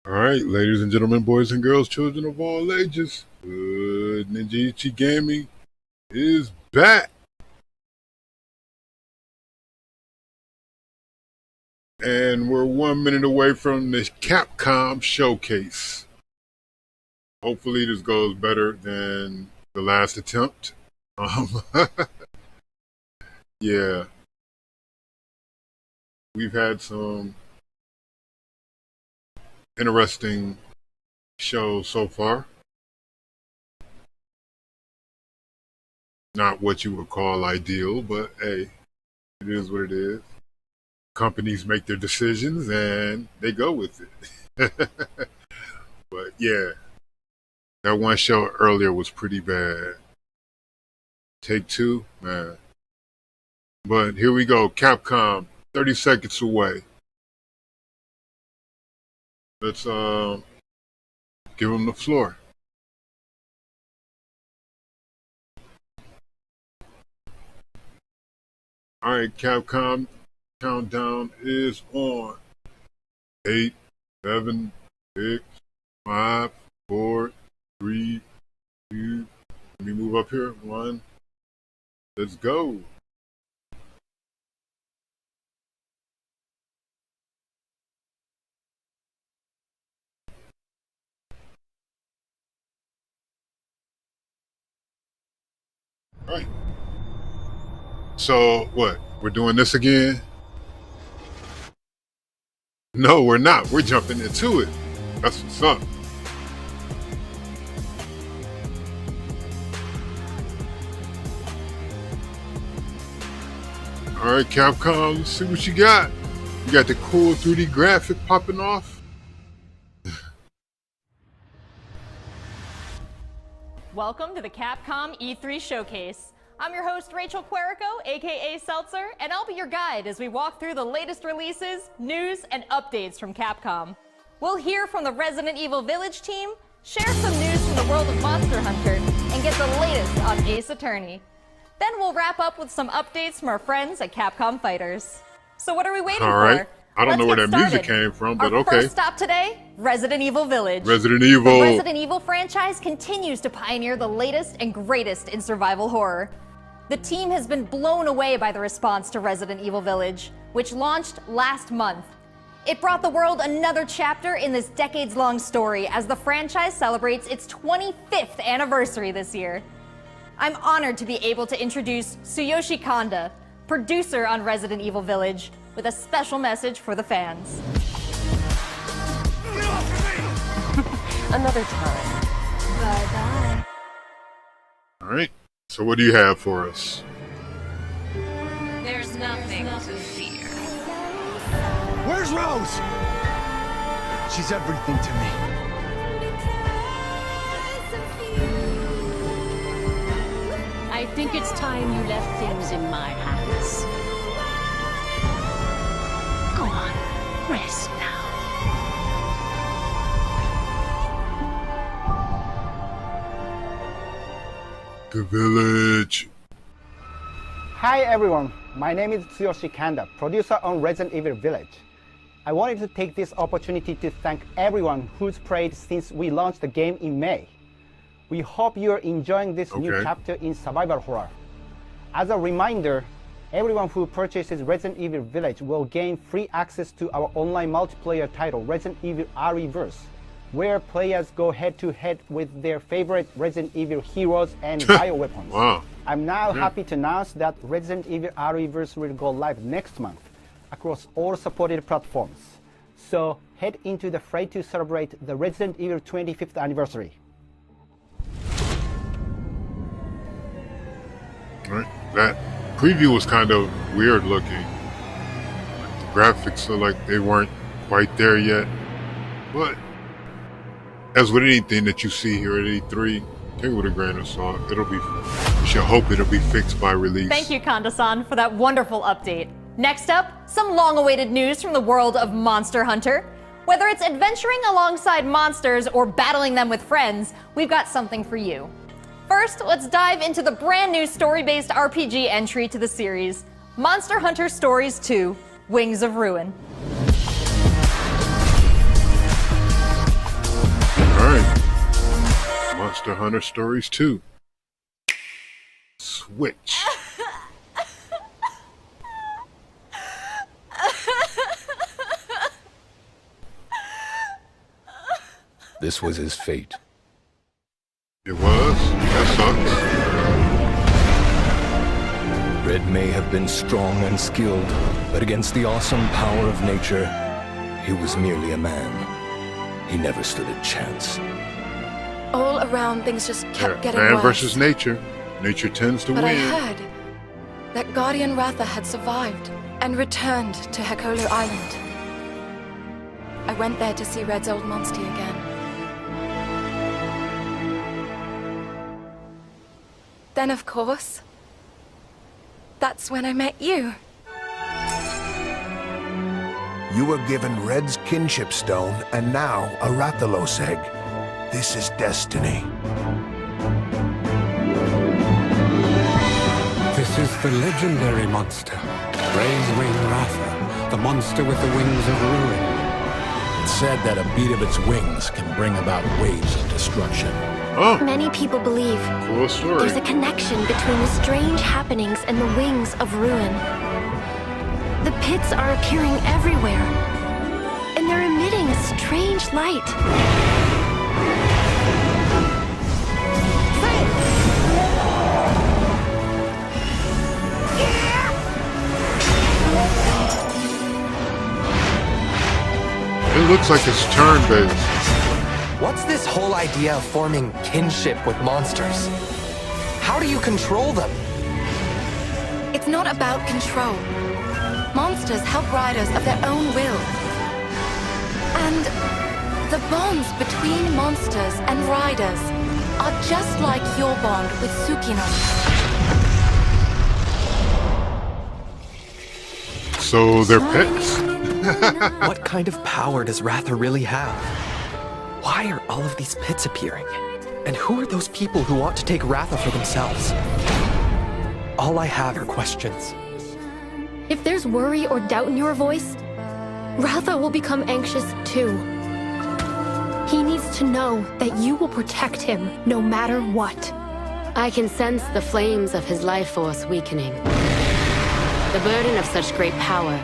All right, ladies and gentlemen, boys and girls, children of all ages, Ninja Ichi Gaming is back. And we're 1 minute away from the Capcom showcase. Hopefully this goes better than the last attempt. Yeah, we've had some interesting shows so far. Not what you would call ideal, but hey, it is what it is. Companies make their decisions and they go with it. But yeah, that one show earlier was pretty bad. Take two, man. But here we go. Capcom, 30 seconds away. Let's give them the floor. All right, Capcom, countdown is on. 8, 7, 6, 5, 4, 3, 2. Let me move up here. 1. Let's go. All right. So what? We're doing this again? No, we're not. We're jumping into it. That's what's up. All right, Capcom, let's see what you got. You got the cool 3D graphic popping off. Welcome to the Capcom E3 Showcase. I'm your host, Rachel Querico, aka Seltzer, and I'll be your guide as we walk through the latest releases, news, and updates from Capcom. We'll hear from the Resident Evil Village team, share some news from the world of Monster Hunter, and get the latest on Ace Attorney. Then we'll wrap up with some updates from our friends at Capcom Fighters. So what are we waiting for? All right. I don't know where Let's that get music started. came from, but Our okay. First stop today, Resident Evil Village. Resident Evil. The Resident Evil franchise continues to pioneer the latest and greatest in survival horror. The team has been blown away by the response to Resident Evil Village, which launched last month. It brought the world another chapter in this decades-long story as the franchise celebrates its 25th anniversary this year. I'm honored to be able to introduce Tsuyoshi Kanda, producer on Resident Evil Village, with a special message for the fans. Get off me! Another time. Bye-bye. All right. So what do you have for us? There's nothing to fear. Where's Rose? She's everything to me. I think it's time you left things in my hands. Go on, rest now. The Village. Hi everyone, my name is Tsuyoshi Kanda, producer on Resident Evil Village. I wanted to take this opportunity to thank everyone who's played since we launched the game in May. We hope you're enjoying this new chapter in survival horror. As a reminder, everyone who purchases Resident Evil Village will gain free access to our online multiplayer title, Resident Evil Re:Verse, where players go head-to-head with their favorite Resident Evil heroes and bioweapons. Wow. I'm now happy to announce that Resident Evil Re:Verse will go live next month across all supported platforms. So head into the fray to celebrate the Resident Evil 25th anniversary. Right. That preview was kind of weird looking. Like the graphics look like they weren't quite there yet. But as with anything that you see here at E3, take it with a grain of salt. You should hope it'll be fixed by release. Thank you, Kanda-san, for that wonderful update. Next up, some long-awaited news from the world of Monster Hunter. Whether it's adventuring alongside monsters or battling them with friends, we've got something for you. First, let's dive into the brand new story-based RPG entry to the series, Monster Hunter Stories 2: Wings of Ruin. Monster Hunter Stories 2. Switch. This was his fate. It was? That sucks. Red may have been strong and skilled, but against the awesome power of nature, he was merely a man. He never stood a chance. All around, things just kept getting man worse. versus nature. Nature tends to But win. I heard that Guardian Ratha had survived and returned to Hekolu Island. I went there to see Red's old monster again. Then, of course, that's when I met you. You were given Red's kinship stone, and now a Rathalos egg. This is destiny. This is the legendary monster, Ray's Wing Ratha, the monster with the wings of ruin. It's said that a beat of its wings can bring about waves of destruction. Oh, Many people believe cool story. there's a connection between the strange happenings and the wings of ruin. The pits are appearing everywhere, and they're emitting a strange light. It looks like it's turn-based. What's this whole idea of forming kinship with monsters? How do you control them? It's not about control. Monsters help riders of their own will. And the bonds between monsters and riders are just like your bond with Tsukino. So they're pets? What kind of power does Ratha really have? Why are all of these pits appearing? And who are those people who want to take Ratha for themselves? All I have are questions. If there's worry or doubt in your voice, Ratha will become anxious too. He needs to know that you will protect him no matter what. I can sense the flames of his life force weakening. The burden of such great power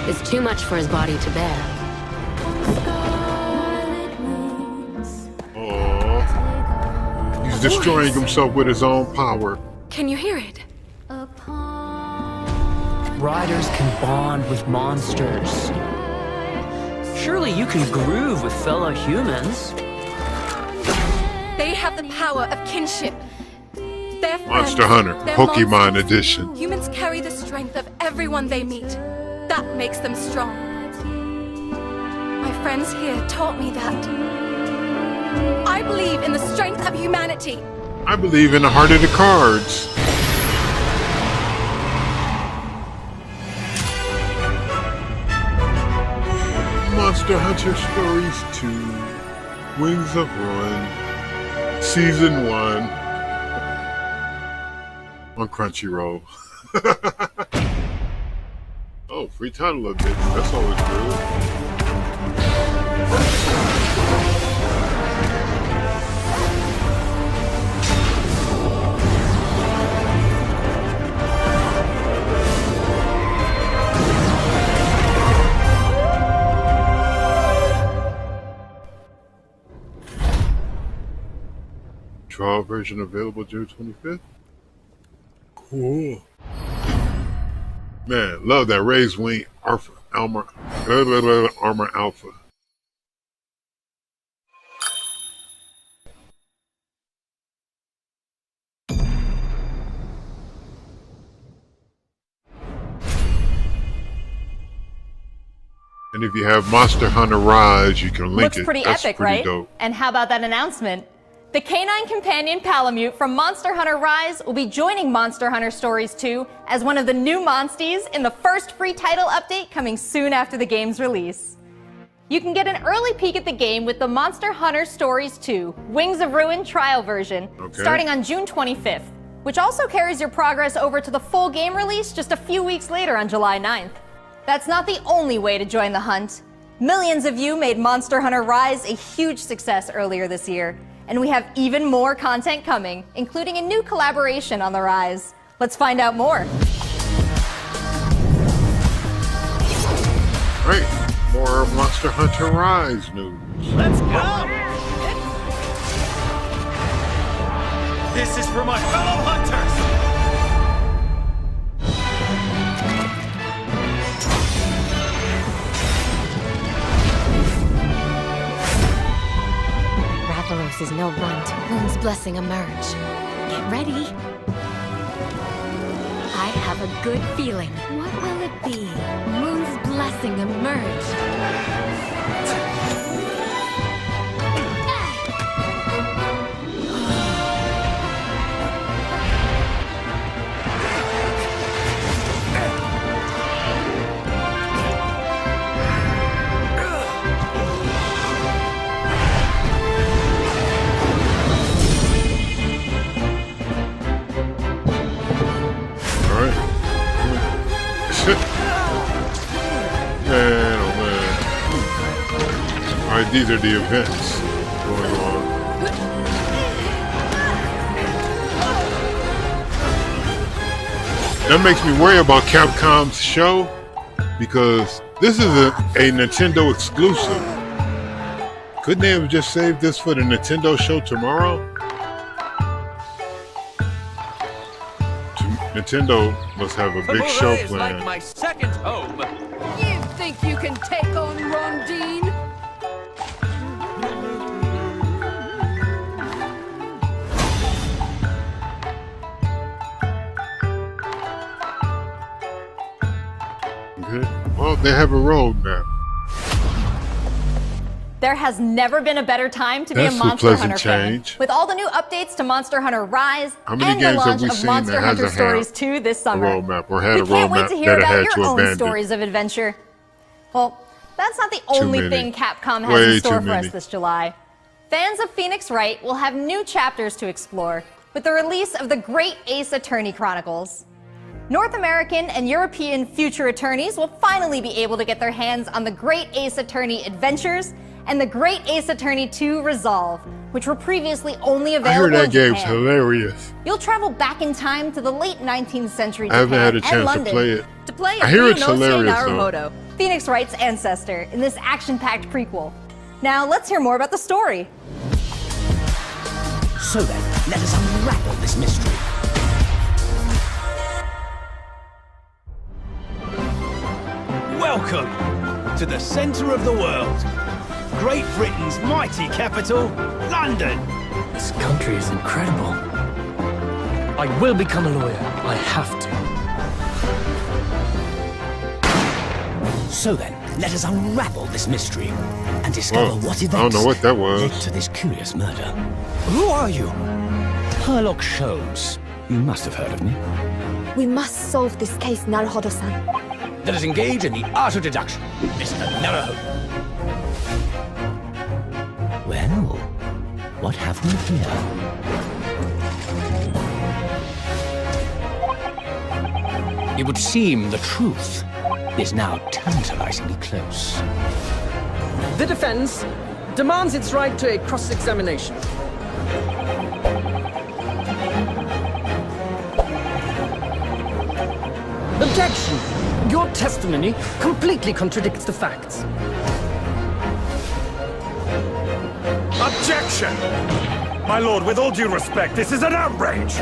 is too much for his body to bear. Oh, he's destroying himself with his own power. Can you hear it? Riders can bond with monsters. Surely you can groove with fellow humans. They have the power of kinship. They're friends, Monster Hunter, they're Pokemon monsters. Edition. Humans carry the strength of everyone they meet. That makes them strong. My friends here taught me that. I believe in the strength of humanity. I believe in the heart of the cards. Monster Hunter Stories 2, Wings of Ruin, Season 1, on Crunchyroll. Oh, free title updates, that's always good. Trial version available June 25th. Cool. Man, love that Ray's Wing Armor Alpha. And if you have Monster Hunter Rise, you can link Looks it. pretty That's epic, pretty right? dope. And how about that announcement? The canine companion Palamute from Monster Hunter Rise will be joining Monster Hunter Stories 2 as one of the new monsties in the first free title update coming soon after the game's release. You can get an early peek at the game with the Monster Hunter Stories 2 Wings of Ruin trial version starting on June 25th, which also carries your progress over to the full game release just a few weeks later on July 9th. That's not the only way to join the hunt. Millions of you made Monster Hunter Rise a huge success earlier this year, And we have even more content coming, including a new collaboration on the rise. Let's find out more. Great. More Monster Hunter Rise news. Let's go! This is for my fellow hunters! Rathalos is no runt. Moon's blessing emerge. Get ready. I have a good feeling. What will it be? Moon's blessing emerge. Man, oh man. Alright, these are the events going on. That makes me worry about Capcom's show, because this is a Nintendo exclusive. Couldn't they have just saved this for the Nintendo show tomorrow? Nintendo must have a big show is planned. like my second home. You think you can take on Rondine? Okay. Well, they have a roadmap. There has never been a better time to be a Monster Hunter fan. With all the new updates to Monster Hunter Rise and the launch of Monster Hunter Stories 2 this summer. We can't wait to hear about your own stories of adventure. Well, that's not the only thing Capcom has in store for us this July. Fans of Phoenix Wright will have new chapters to explore with the release of the Great Ace Attorney Chronicles. North American and European future attorneys will finally be able to get their hands on the Great Ace Attorney Adventures and the Great Ace Attorney 2 Resolve, which were previously only available in Japan. I heard that game's hilarious. You'll travel back in time to the late 19th century I haven't Japan had a and chance London to play it. to play I hear it's hilarious though. Phoenix Wright's ancestor, in this action-packed prequel. Now let's hear more about the story. So then, let us unravel this mystery. Welcome to the center of the world. Great Britain's mighty capital, London. This country is incredible. I will become a lawyer. I have to. So then, let us unravel this mystery and discover what events I don't know what that was. led to this curious murder. Who are you? Herlock Sholmes. You must have heard of me. We must solve this case, Naruhodo-san. Let us engage in the art of deduction, Mr. Naruhodo. Well, what have we here? It would seem the truth is now tantalizingly close. The defense demands its right to a cross-examination. Objection! Your testimony completely contradicts the facts. Objection! My lord, with all due respect, this is an outrage!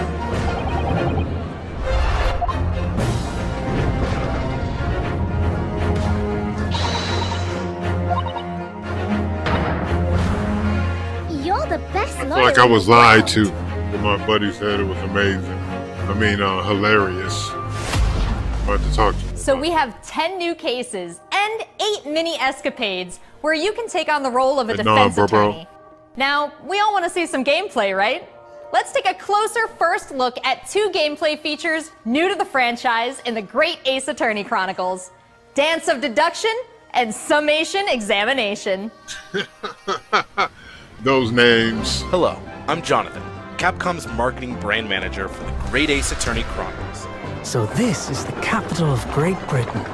You're the best lawyer. I feel like I was lied to, but my buddy said it was amazing. I mean, hilarious. I'm about to talk to you. So we have 10 new cases and 8 mini escapades where you can take on the role of a defense attorney. Now, we all want to see some gameplay, right? Let's take a closer first look at 2 gameplay features new to the franchise in the Great Ace Attorney Chronicles: Dance of Deduction and Summation Examination. Those names. Hello, I'm Jonathan, Capcom's marketing brand manager for the Great Ace Attorney Chronicles. So this is the capital of Great Britain.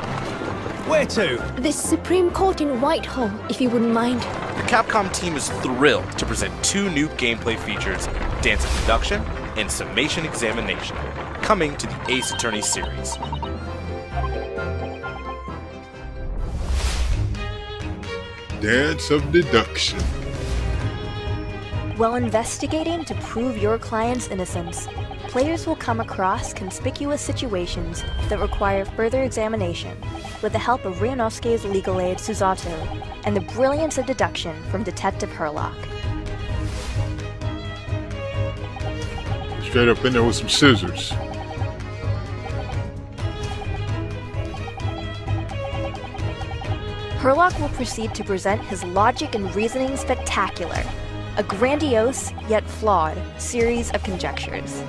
Where to? The Supreme Court in Whitehall, if you wouldn't mind. The Capcom team is thrilled to present 2 new gameplay features, Dance of Deduction and Summation Examination, coming to the Ace Attorney series. Dance of Deduction. While investigating to prove your client's innocence, players will come across conspicuous situations that require further examination with the help of Ryunosuke's legal aid Susato and the brilliance of deduction from Detective Herlock. Straight up in there with some scissors. Herlock will proceed to present his logic and reasoning spectacular, a grandiose yet flawed series of conjectures.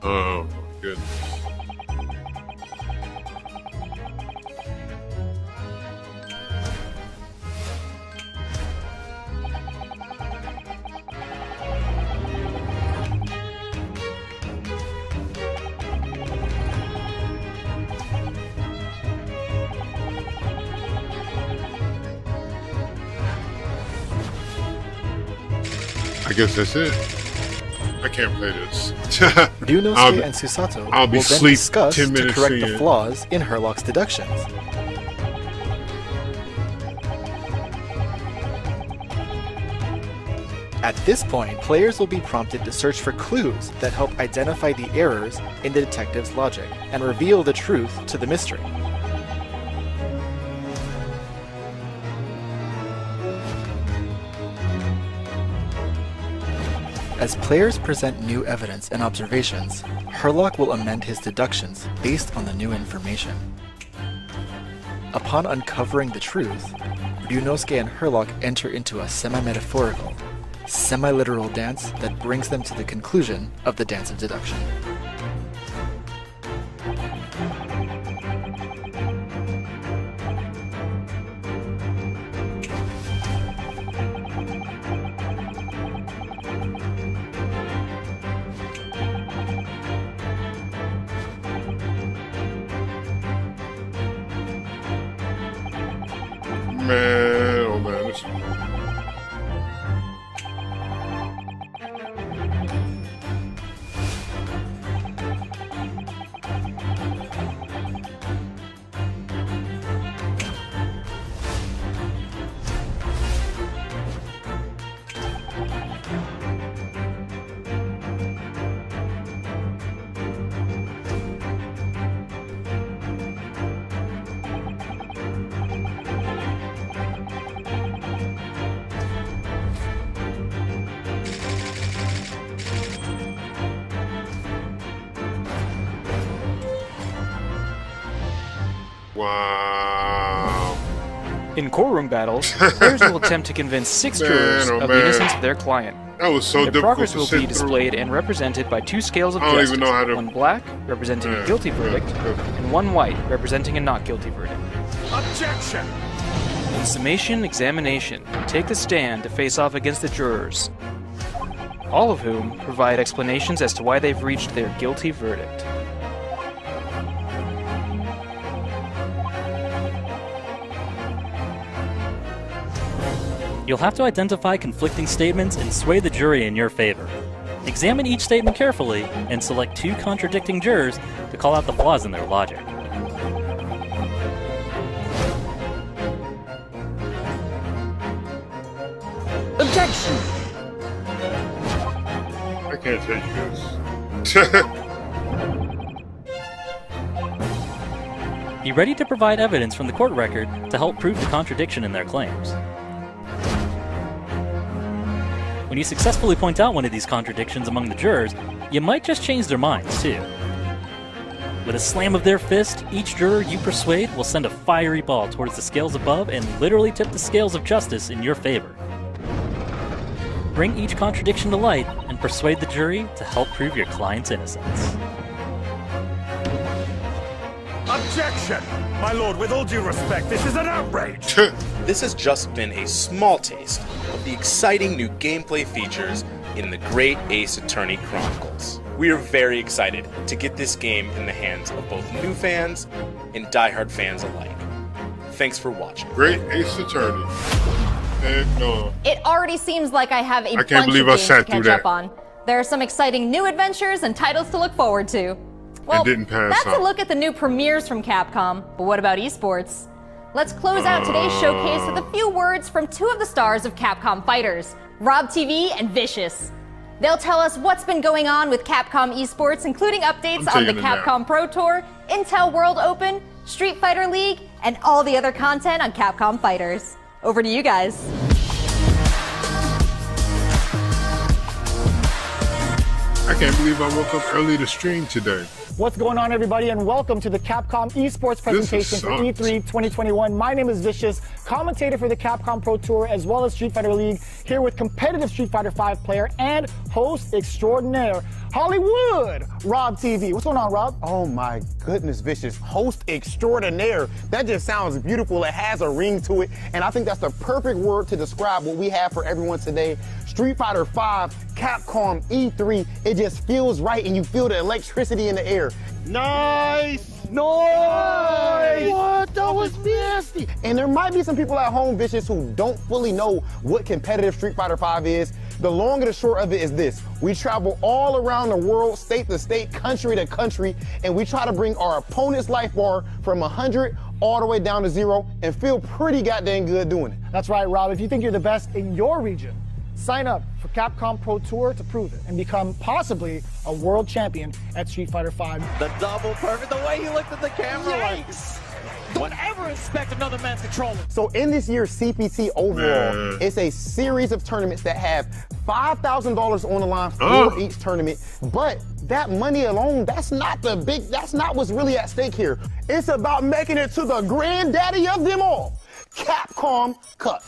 Oh my goodness. I guess that's it. I can't play this. Ryunosuke and Susato I'll be will then asleep discuss 10 to minutes correct the in. flaws in Herlock's deductions. At this point, players will be prompted to search for clues that help identify the errors in the detective's logic and reveal the truth to the mystery. As players present new evidence and observations, Herlock will amend his deductions based on the new information. Upon uncovering the truth, Ryunosuke and Herlock enter into a semi-metaphorical, semi-literal dance that brings them to the conclusion of the Dance of Deduction. Man, oh man, this. Wow. In courtroom battles, players will attempt to convince 6 jurors of the innocence of their client. That was so Their difficult progress to will sit be displayed and represented by 2 scales of I don't justice. even know how to- One black, representing a guilty verdict, and one white, representing a not guilty verdict. Objection! In summation examination, take the stand to face off against the jurors, all of whom provide explanations as to why they've reached their guilty verdict. You'll have to identify conflicting statements and sway the jury in your favor. Examine each statement carefully and select 2 contradicting jurors to call out the flaws in their logic. Objection! I can't take this. Be ready to provide evidence from the court record to help prove the contradiction in their claims. When you successfully point out one of these contradictions among the jurors, you might just change their minds, too. With a slam of their fist, each juror you persuade will send a fiery ball towards the scales above and literally tip the scales of justice in your favor. Bring each contradiction to light and persuade the jury to help prove your client's innocence. Objection! My lord, with all due respect, this is an outrage! This has just been a small taste of the exciting new gameplay features in the Great Ace Attorney Chronicles. We are very excited to get this game in the hands of both new fans and diehard fans alike. Thanks for watching. Great Ace Attorney. And no. It already seems like I have a I can't bunch believe of I games sat to catch through up that. on. There are some exciting new adventures and titles to look forward to. Well, didn't pass that's up. a look at the new premieres from Capcom, but what about esports? Let's close out today's showcase with a few words from two of the stars of Capcom Fighters, Rob TV and Vicious. They'll tell us what's been going on with Capcom Esports, including updates on the taking a nap. Capcom Pro Tour, Intel World Open, Street Fighter League, and all the other content on Capcom Fighters. Over to you guys. I can't believe I woke up early to stream today. What's going on, everybody, and welcome to the Capcom Esports presentation for E3 2021. My name is Vicious, commentator for the Capcom Pro Tour as well as Street Fighter League, here with competitive Street Fighter V player and host extraordinaire, Hollywood, Rob TV. What's going on, Rob? Oh my goodness, Vicious. Host extraordinaire. That just sounds beautiful. It has a ring to it, and I think that's the perfect word to describe what we have for everyone today. Street Fighter V, Capcom E3, it just feels right and you feel the electricity in the air. Nice! Nice! What? That was nasty! And there might be some people at home, Vicious, who don't fully know what competitive Street Fighter V is. The long and the short of it is this. We travel all around the world, state to state, country to country, and we try to bring our opponent's life bar from 100 all the way down to 0 and feel pretty goddamn good doing it. That's right, Rob. If you think you're the best in your region, sign up for Capcom Pro Tour to prove it and become possibly a world champion at Street Fighter V. The double perfect, the way he looked at the camera like, don't ever expect another man's controller. So in this year's CPT overall, it's a series of tournaments that have $5,000 on the line for each tournament. But that money alone, that's not what's really at stake here. It's about making it to the granddaddy of them all, Capcom Cup.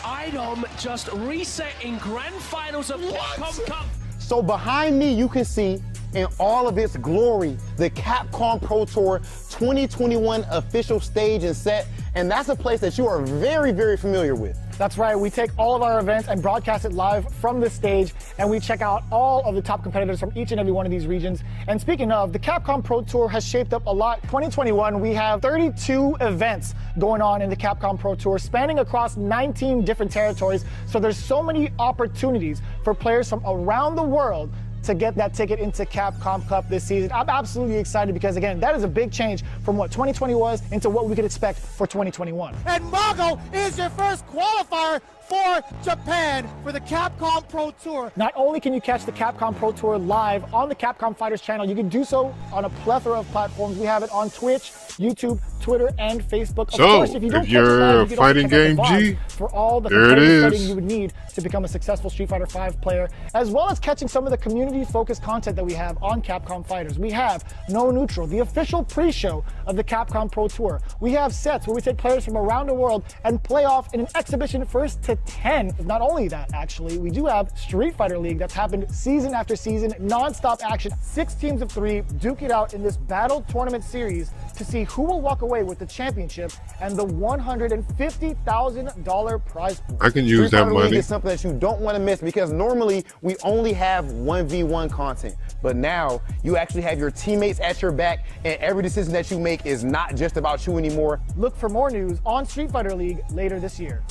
Item just reset in grand finals of Capcom Cup. So behind me, you can see in all of its glory, the Capcom Pro Tour 2021 official stage and set, and that's a place that you are very, very familiar with. That's right, we take all of our events and broadcast it live from this stage, and we check out all of the top competitors from each and every one of these regions. And speaking of, the Capcom Pro Tour has shaped up a lot. 2021, we have 32 events going on in the Capcom Pro Tour, spanning across 19 different territories. So there's so many opportunities for players from around the world to get that ticket into Capcom Cup this season. I'm absolutely excited because, again, that is a big change from what 2020 was into what we could expect for 2021. And Mago is your first qualifier for Japan for the Capcom Pro Tour. Not only can you catch the Capcom Pro Tour live on the Capcom Fighters channel, you can do so on a plethora of platforms. We have it on Twitch, YouTube, Twitter, and Facebook. Of course, if you don't catch it live, you can also check out the VODs for all the competitive setting you would need to become a successful Street Fighter V player, as well as catching some of the community-focused content that we have on Capcom Fighters. We have No Neutral, the official pre-show of the Capcom Pro Tour. We have sets where we take players from around the world and play off in an exhibition first to 10. Not only that, actually, we do have Street Fighter League that's happened season after season, non-stop action, 6 teams of 3, duke it out in this battle tournament series to see who will walk away with the championship and the $150,000 prize pool. I can use that League money. is something that you don't want to miss because normally we only have 1v1 content, but now you actually have your teammates at your back, and every decision that you make is not just about you anymore. Look for more news on Street Fighter League later this year.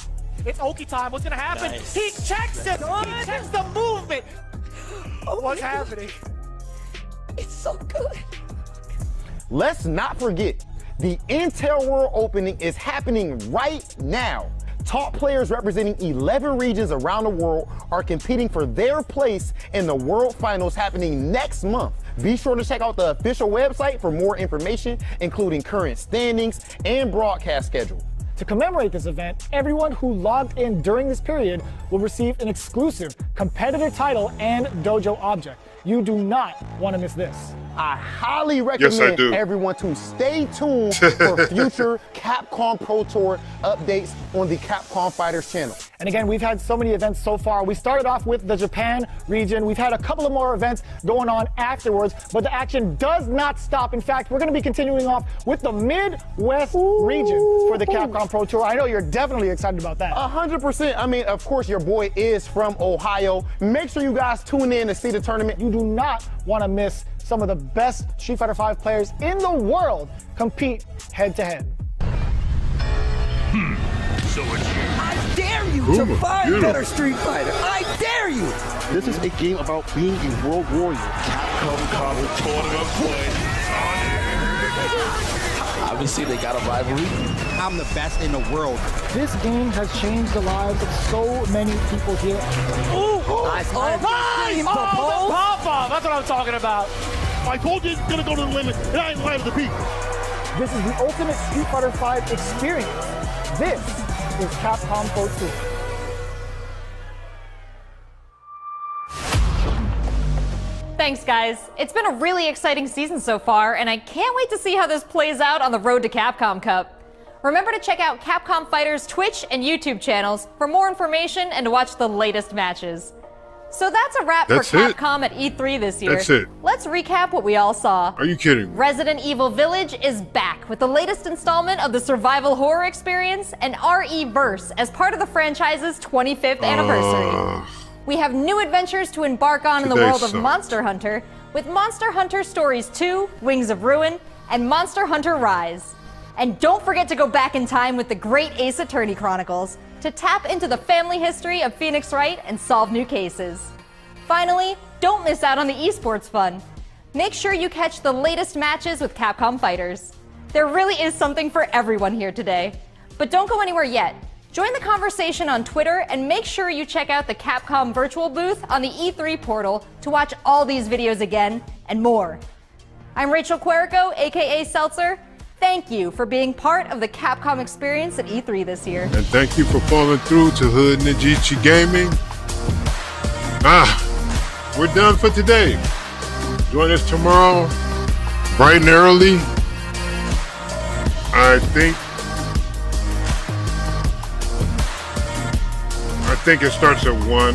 It's Oki time. What's gonna happen? Nice. He checks it. He checks the movement. What's happening? It's so good. Let's not forget, the Intel World Opening is happening right now. Top players representing 11 regions around the world are competing for their place in the World Finals happening next month. Be sure to check out the official website for more information, including current standings and broadcast schedule. To commemorate this event, everyone who logged in during this period will receive an exclusive competitor title and dojo object. You do not want to miss this. I highly recommend everyone to stay tuned for future Capcom Pro Tour updates on the Capcom Fighters channel. And again, we've had so many events so far. We started off with the Japan region. We've had a couple of more events going on afterwards, but the action does not stop. In fact, we're going to be continuing off with the Midwest region for the Capcom Pro Tour. I know you're definitely excited about that. 100%. I mean, of course, your boy is from Ohio. Make sure you guys tune in to see the tournament. You do not want to miss some of the best Street Fighter V players in the world compete head-to-head. So it's you. I dare you to find better Street Fighter. I dare you. This is a game about being a world warrior. Capcom tournament play. Obviously, they got a rivalry. I'm the best in the world. This game has changed the lives of so many people here. Nice. The pop-off. That's what I'm talking about. I told you it's gonna go to the limit, and I ain't lying to the people. This is the ultimate Street Fighter V experience. This is Capcom Pro Tour. Thanks, guys. It's been a really exciting season so far, and I can't wait to see how this plays out on the road to Capcom Cup. Remember to check out Capcom Fighters' Twitch and YouTube channels for more information and to watch the latest matches. So that's a wrap for Capcom at E3 this year. That's it. Let's recap what we all saw. Are you kidding? Resident Evil Village is back with the latest installment of the survival horror experience and RE-Verse as part of the franchise's 25th anniversary. We have new adventures to embark on in the world of Monster Hunter with Monster Hunter Stories 2, Wings of Ruin, and Monster Hunter Rise. And don't forget to go back in time with the great Ace Attorney Chronicles to tap into the family history of Phoenix Wright and solve new cases. Finally, don't miss out on the esports fun. Make sure you catch the latest matches with Capcom Fighters. There really is something for everyone here today. But don't go anywhere yet. Join the conversation on Twitter and make sure you check out the Capcom virtual booth on the E3 portal to watch all these videos again and more. I'm Rachel Querico, aka Seltzer. Thank you for being part of the Capcom experience at E3 this year. And thank you for falling through to Hood Nijichi Gaming. We're done for today. Join us tomorrow, bright and early. I think it starts at 1.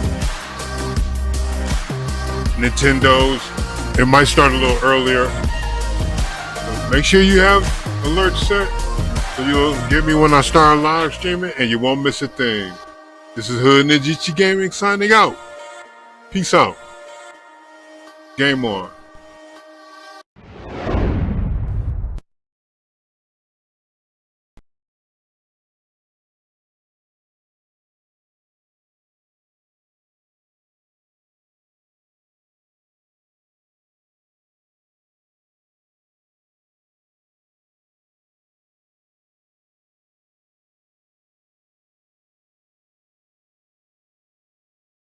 Nintendo's. It might start a little earlier. So make sure you have alerts set so you'll get me when I start live streaming and you won't miss a thing. This is Hood Nijichi Gaming signing out. Peace out. Game on.